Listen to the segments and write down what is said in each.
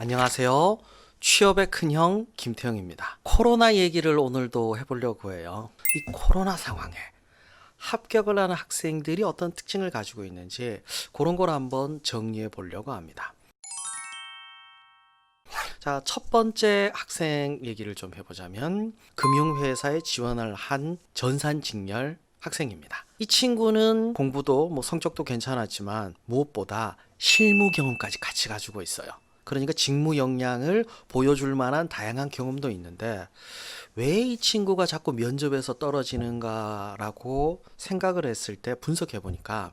안녕하세요. 취업의 큰형 김태형입니다. 코로나 얘기를 오늘도 해보려고 해요. 이 코로나 상황에 합격을 하는 학생들이 어떤 특징을 가지고 있는지 그런 걸 한번 정리해 보려고 합니다. 자, 첫 번째 학생 얘기를 좀 해보자면 금융회사에 지원을 한 전산직렬 학생입니다. 이 친구는 공부도 성적도 괜찮았지만 무엇보다 실무 경험까지 같이 가지고 있어요. 그러니까 직무 역량을 보여줄 만한 다양한 경험도 있는데 왜 이 친구가 자꾸 면접에서 떨어지는가라고 생각을 했을 때 분석해 보니까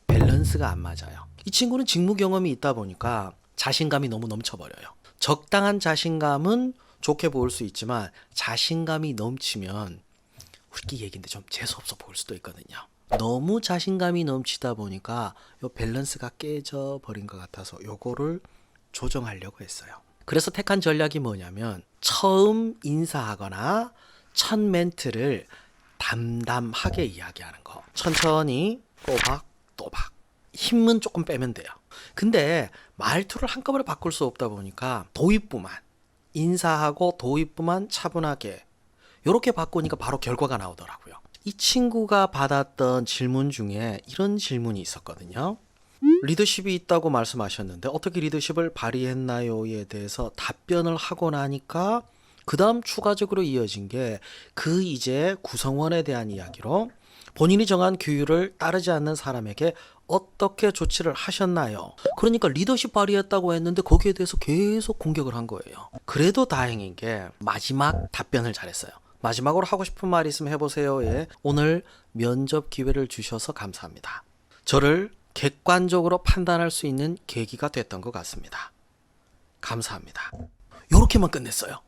밸런스가 안 맞아요. 이 친구는 직무 경험이 있다 보니까 자신감이 너무 넘쳐버려요. 적당한 자신감은 좋게 보일 수 있지만 자신감이 넘치면 우리끼리 얘기인데 좀 재수없어 보일 수도 있거든요. 너무 자신감이 넘치다 보니까 요 밸런스가 깨져 버린 것 같아서 요거를 조정하려고 했어요. 그래서 택한 전략이 뭐냐면 처음 인사하거나 첫 멘트를 담담하게 이야기하는 거. 천천히 또박또박. 힘은 조금 빼면 돼요. 근데 말투를 한꺼번에 바꿀 수 없다 보니까 도입부만 인사하고 도입부만 차분하게 이렇게 바꾸니까 바로 결과가 나오더라고요. 이 친구가 받았던 질문 중에 이런 질문이 있었거든요. 리더십이 있다고 말씀하셨는데 어떻게 리더십을 발휘했나요에 대해서 답변을 하고 나니까 그 다음 추가적으로 이어진 게 그 이제 구성원에 대한 이야기로 본인이 정한 규율을 따르지 않는 사람에게 어떻게 조치를 하셨나요? 그러니까 리더십 발휘했다고 했는데 거기에 대해서 계속 공격을 한 거예요. 그래도 다행인 게 마지막 답변을 잘했어요. 마지막으로 하고 싶은 말 있으면 해보세요에 오늘 면접 기회를 주셔서 감사합니다. 저를 객관적으로 판단할 수 있는 계기가 됐던 것 같습니다. 감사합니다. 이렇게만 끝냈어요.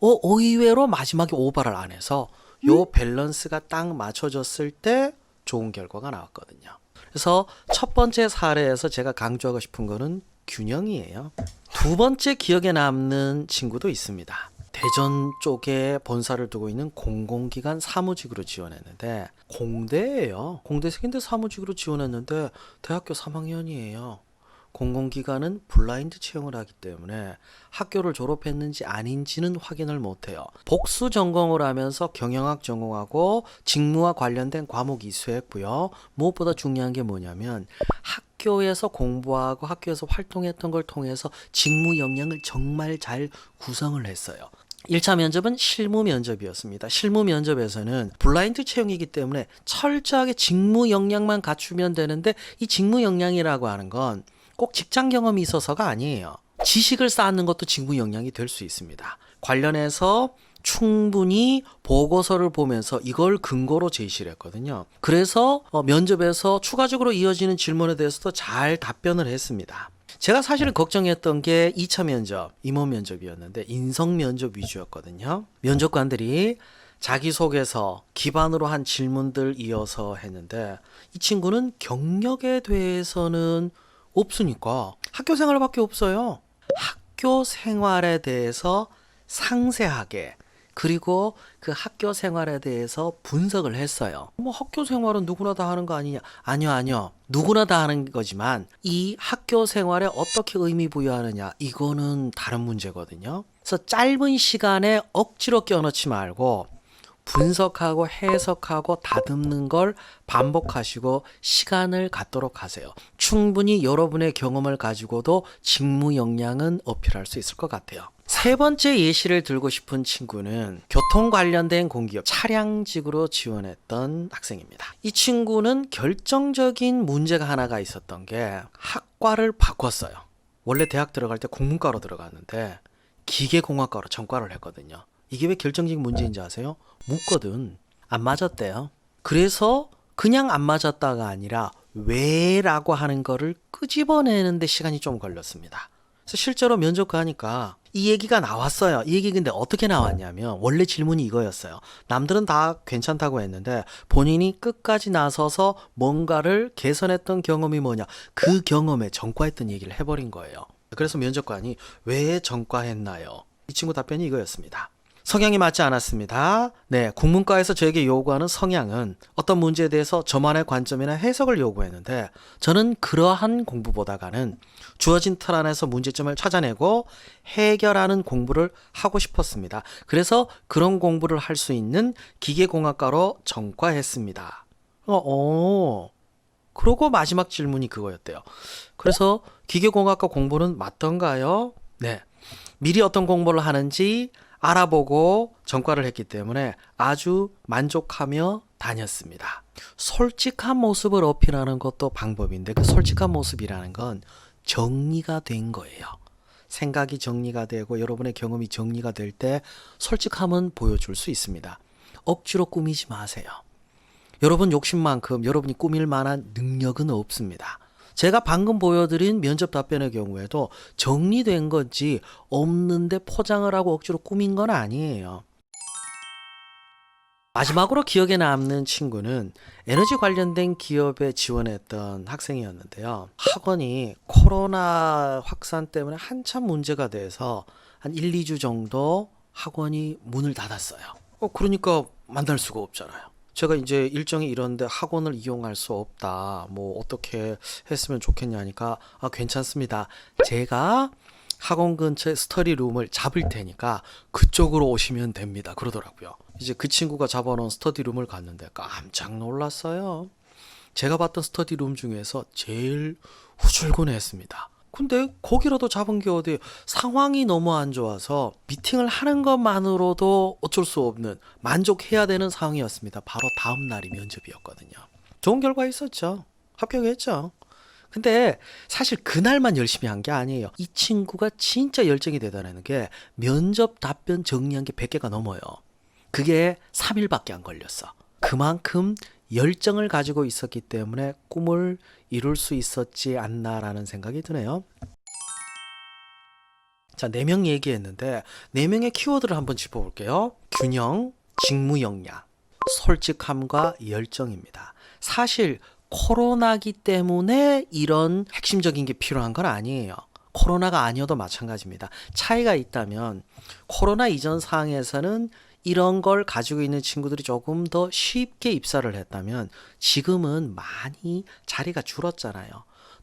의외로 마지막에 오버를 안 해서 요 밸런스가 딱 맞춰졌을 때 좋은 결과가 나왔거든요. 그래서 첫 번째 사례에서 제가 강조하고 싶은 거는 균형이에요. 두 번째 기억에 남는 친구도 있습니다. 대전 쪽에 본사를 두고 있는 공공기관 사무직으로 지원했는데 공대예요. 공대생인데 사무직으로 지원했는데 대학교 3학년이에요. 공공기관은 블라인드 채용을 하기 때문에 학교를 졸업했는지 아닌지는 확인을 못해요. 복수 전공을 하면서 경영학 전공하고 직무와 관련된 과목 이수했고요. 무엇보다 중요한 게 뭐냐면 학교에서 공부하고 학교에서 활동했던 걸 통해서 직무 역량을 정말 잘 구성을 했어요. 1차 면접은 실무 면접이었습니다. 실무 면접에서는 블라인드 채용이기 때문에 철저하게 직무 역량만 갖추면 되는데 이 직무 역량이라고 하는 건 꼭 직장 경험이 있어서가 아니에요. 지식을 쌓는 것도 직무 역량이 될 수 있습니다. 관련해서 충분히 보고서를 보면서 이걸 근거로 제시를 했거든요. 그래서 면접에서 추가적으로 이어지는 질문에 대해서도 잘 답변을 했습니다. 제가 사실 걱정했던 게 2차 면접, 임원 면접이었는데 인성 면접 위주였거든요. 면접관들이 자기소개서 기반으로 한 질문들 이어서 했는데 이 친구는 경력에 대해서는 없으니까 학교 생활밖에 없어요. 학교 생활에 대해서 상세하게 그리고 그 학교 생활에 대해서 분석을 했어요. 학교 생활은 누구나 다 하는 거 아니냐? 아니요. 누구나 다 하는 거지만 이 학교 생활에 어떻게 의미 부여하느냐 이거는 다른 문제거든요. 그래서 짧은 시간에 억지로 껴넣지 말고 분석하고 해석하고 다듬는 걸 반복하시고 시간을 갖도록 하세요. 충분히 여러분의 경험을 가지고도 직무 역량은 어필할 수 있을 것 같아요. 세 번째 예시를 들고 싶은 친구는 교통 관련된 공기업 차량직으로 지원했던 학생입니다. 이 친구는 결정적인 문제가 하나가 있었던 게 학과를 바꿨어요. 원래 대학 들어갈 때 국문과로 들어갔는데 기계공학과로 전과를 했거든요. 이게 왜 결정적인 문제인지 아세요? 묻거든. 안 맞았대요. 그래서 그냥 안 맞았다가 아니라 왜라고 하는 거를 끄집어내는데 시간이 좀 걸렸습니다. 그래서 실제로 면접 가니까 이 얘기가 나왔어요. 이 얘기 근데 어떻게 나왔냐면 원래 질문이 이거였어요. 남들은 다 괜찮다고 했는데 본인이 끝까지 나서서 뭔가를 개선했던 경험이 뭐냐. 그 경험에 전과했던 얘기를 해버린 거예요. 그래서 면접관이 왜 전과했나요? 이 친구 답변이 이거였습니다. 성향이 맞지 않았습니다. 네, 국문과에서 저에게 요구하는 성향은 어떤 문제에 대해서 저만의 관점이나 해석을 요구했는데 저는 그러한 공부보다가는 주어진 틀 안에서 문제점을 찾아내고 해결하는 공부를 하고 싶었습니다. 그래서 그런 공부를 할 수 있는 기계공학과로 전과했습니다. 그러고 마지막 질문이 그거였대요. 그래서 기계공학과 공부는 맞던가요? 네. 미리 어떤 공부를 하는지 알아보고 전과를 했기 때문에 아주 만족하며 다녔습니다. 솔직한 모습을 어필하는 것도 방법인데 그 솔직한 모습이라는 건 정리가 된 거예요. 생각이 정리가 되고 여러분의 경험이 정리가 될 때 솔직함은 보여줄 수 있습니다. 억지로 꾸미지 마세요. 여러분 욕심만큼 여러분이 꾸밀 만한 능력은 없습니다. 제가 방금 보여드린 면접 답변의 경우에도 정리된 건지 없는데 포장을 하고 억지로 꾸민 건 아니에요. 마지막으로 기억에 남는 친구는 에너지 관련된 기업에 지원했던 학생이었는데요. 학원이 코로나 확산 때문에 한참 문제가 돼서 한 1, 2주 정도 학원이 문을 닫았어요. 그러니까 만날 수가 없잖아요. 제가 이제 일정이 이런데 학원을 이용할 수 없다. 뭐 어떻게 했으면 좋겠냐니까 괜찮습니다. 제가 학원 근처에 스터디룸을 잡을 테니까 그쪽으로 오시면 됩니다. 그러더라고요. 이제 그 친구가 잡아놓은 스터디룸을 갔는데 깜짝 놀랐어요. 제가 봤던 스터디룸 중에서 제일 후줄근했습니다. 근데 거기라도 잡은 게 어디 상황이 너무 안 좋아서 미팅을 하는 것만으로도 어쩔 수 없는 만족해야 되는 상황이었습니다. 바로 다음 날이 면접이었거든요. 좋은 결과 있었죠. 합격했죠. 근데 사실 그날만 열심히 한 게 아니에요. 이 친구가 진짜 열정이 대단한 게 면접 답변 정리한 게 100개가 넘어요. 그게 3일밖에 안 걸렸어. 그만큼 열정을 가지고 있었기 때문에 꿈을 이룰 수 있었지 않나라는 생각이 드네요. 자, 4명 얘기했는데 4명의 키워드를 한번 짚어볼게요. 균형, 직무 역량, 솔직함과 열정입니다. 사실 코로나기 때문에 이런 핵심적인 게 필요한 건 아니에요. 코로나가 아니어도 마찬가지입니다. 차이가 있다면 코로나 이전 상황에서는 이런 걸 가지고 있는 친구들이 조금 더 쉽게 입사를 했다면 지금은 많이 자리가 줄었잖아요.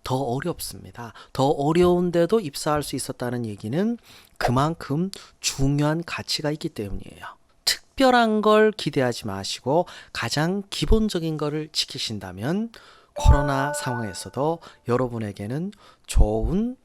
더 어렵습니다. 더 어려운데도 입사할 수 있었다는 얘기는 그만큼 중요한 가치가 있기 때문이에요. 특별한 걸 기대하지 마시고 가장 기본적인 거를 지키신다면 코로나 상황에서도 여러분에게는 좋은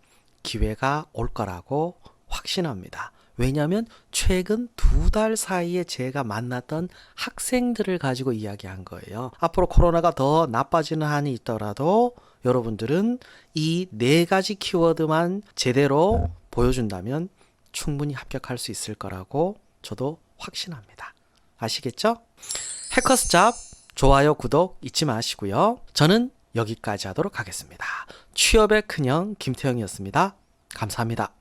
기회가 올 거라고 확신합니다. 왜냐하면 최근 2달 사이에 제가 만났던 학생들을 가지고 이야기한 거예요. 앞으로 코로나가 더 나빠지는 한이 있더라도 여러분들은 이 4가지 키워드만 제대로 보여준다면 충분히 합격할 수 있을 거라고 저도 확신합니다. 아시겠죠? 해커스 잡 좋아요, 구독 잊지 마시고요. 저는 여기까지 하도록 하겠습니다. 취업의 큰형 김태형이었습니다. 감사합니다.